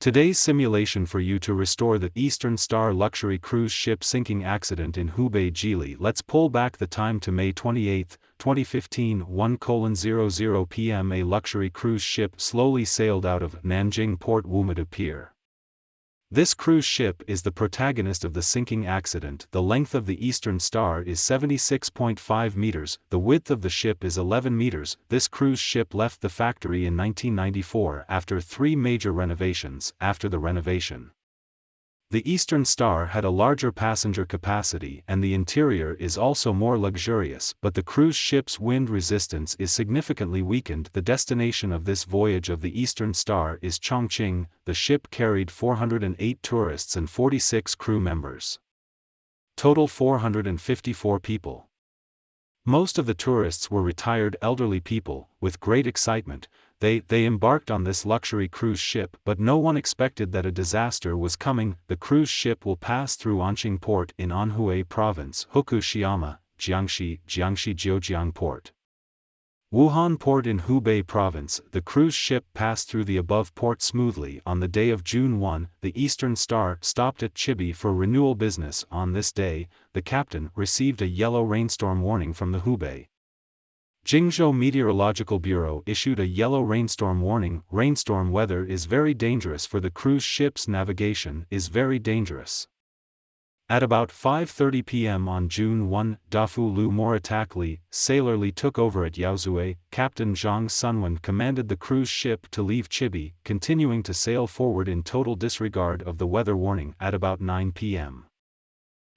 Today's simulation for you to restore the Eastern Star luxury cruise ship sinking accident in Hubei Jili. Let's pull back the time to May 28, 2015, 1:00 p.m. A luxury cruise ship slowly sailed out of Nanjing port Wumadu Pier. This cruise ship is the protagonist of the sinking accident. The length of the Eastern Star is 76.5 meters, the width of the ship is 11 meters. This cruise ship left the factory in 1994 after 3 major renovations. After the renovation, the Eastern Star had a larger passenger capacity and the interior is also more luxurious, but the cruise ship's wind resistance is significantly weakened. The destination of this voyage of the Eastern Star is Chongqing. The ship carried 408 tourists and 46 crew members. Total 454 people. Most of the tourists were retired elderly people. With great excitement, they embarked on this luxury cruise ship, but no one expected that a disaster was coming. The cruise ship will pass through Nanjing port in Anhui province, Fukushima, Jiangxi Jiujiang port, Wuhan port in Hubei province. The cruise ship passed through the above port smoothly. On the day of June 1, the Eastern Star stopped at Chibi for renewal business. On this day, the captain received a yellow rainstorm warning from the Hubei Jili Meteorological Bureau issued a yellow rainstorm warning. Rainstorm weather is very dangerous for the cruise ship's navigation is very dangerous. At about 5:30 p.m. on June 1, Dafu Lu Moritakli, Sailor Li took over at Yaozue. Captain Zhang Sunwen commanded the cruise ship to leave Chibi, continuing to sail forward in total disregard of the weather warning. At about 9 p.m.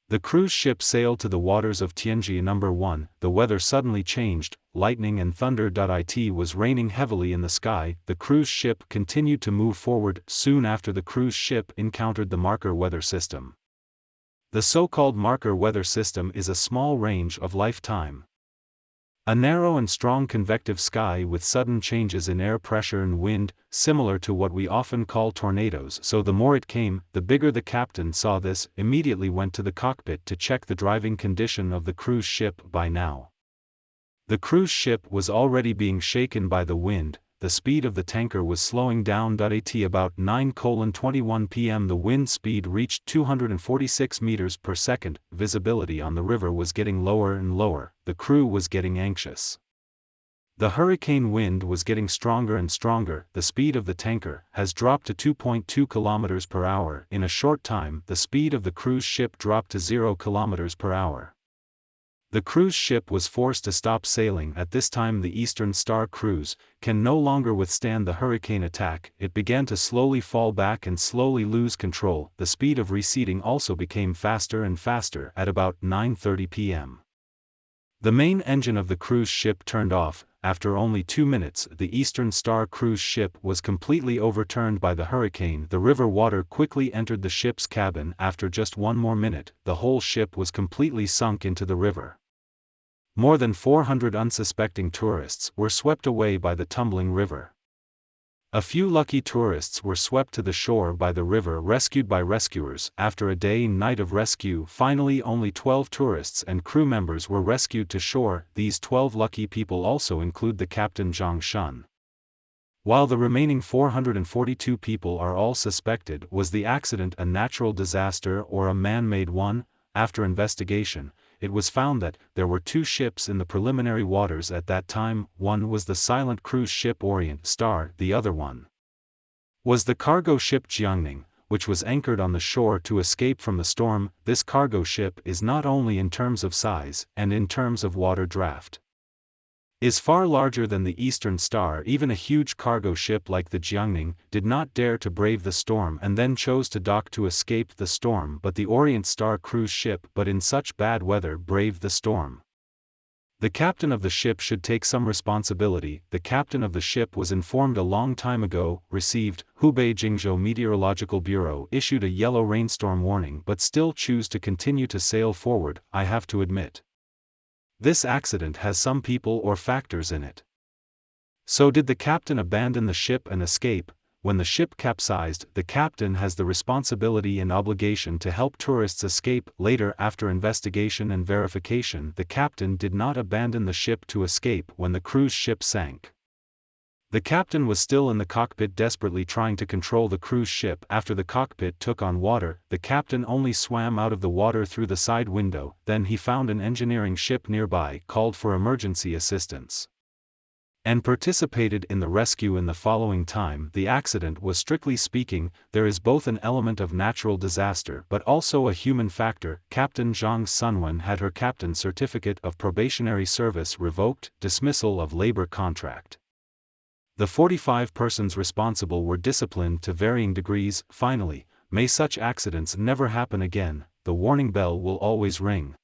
the cruise ship sailed to the waters of Tianji No. 1. The weather suddenly changed, lightning and thunder. It was raining heavily in the sky. The cruise ship continued to move forward. Soon after, the cruise ship encountered the marker weather system. The so-called marker weather system is a small range of lifetime. A narrow and strong convective sky with sudden changes in air pressure and wind, similar to what we often call tornadoes. So the more it came, the bigger. The captain saw this, immediately went to the cockpit to check the driving condition of the cruise ship. By now, the cruise ship was already being shaken by the wind. The speed of the tanker was slowing down. At about 9:21 p.m. the wind speed reached 246 meters per second. Visibility on the river was getting lower and lower. The crew was getting anxious. The hurricane wind was getting stronger and stronger. The speed of the tanker has dropped to 2.2 kilometers per hour. In a short time, the speed of the cruise ship dropped to 0 kilometers per hour. The cruise ship was forced to stop sailing. At this time, the Eastern Star cruise can no longer withstand the hurricane attack. It began to slowly fall back and slowly lose control. The speed of receding also became faster and faster. At about 9:30 p.m. the main engine of the cruise ship turned off. After only 2 minutes, the Eastern Star cruise ship was completely overturned by the hurricane. The river water quickly entered the ship's cabin. After just 1 more minute, the whole ship was completely sunk into the river. More than 400 unsuspecting tourists were swept away by the tumbling river. A few lucky tourists were swept to the shore by the river, rescued by rescuers. After a day and night of rescue, finally only 12 tourists and crew members were rescued to shore. These 12 lucky people also include the captain Zhang Shun. While the remaining 442 people are all suspected. Was the accident a natural disaster or a man-made one? After investigation, it was found that there were 2 ships in the preliminary waters at that time. One was the silent cruise ship Orient Star, the other one was the cargo ship Jiangning, which was anchored on the shore to escape from the storm. This cargo ship is not only in terms of size and in terms of water draft is far larger than the Eastern Star. Even a huge cargo ship like the Jiangning did not dare to brave the storm and then chose to dock to escape the storm. But the Orient Star cruise ship, but in such bad weather, braved the storm. The captain of the ship should take some responsibility. The captain of the ship was informed a long time ago, received. Hubei Jili Meteorological Bureau issued a yellow rainstorm warning but still choose to continue to sail forward. I have to admit, this accident has some people or factors in it. So did the captain abandon the ship and escape? When the ship capsized, the captain has the responsibility and obligation to help tourists escape. Later, after investigation and verification, the captain did not abandon the ship to escape when the cruise ship sank. The captain was still in the cockpit desperately trying to control the cruise ship. After the cockpit took on water, the captain only swam out of the water through the side window. Then he found an engineering ship nearby, called for emergency assistance, and participated in the rescue. In the following time, the accident was strictly speaking, there is both an element of natural disaster but also a human factor. Captain Zhang Sunwen had her captain's certificate of probationary service revoked, dismissal of labor contract. The 45 persons responsible were disciplined to varying degrees. Finally, may such accidents never happen again, the warning bell will always ring.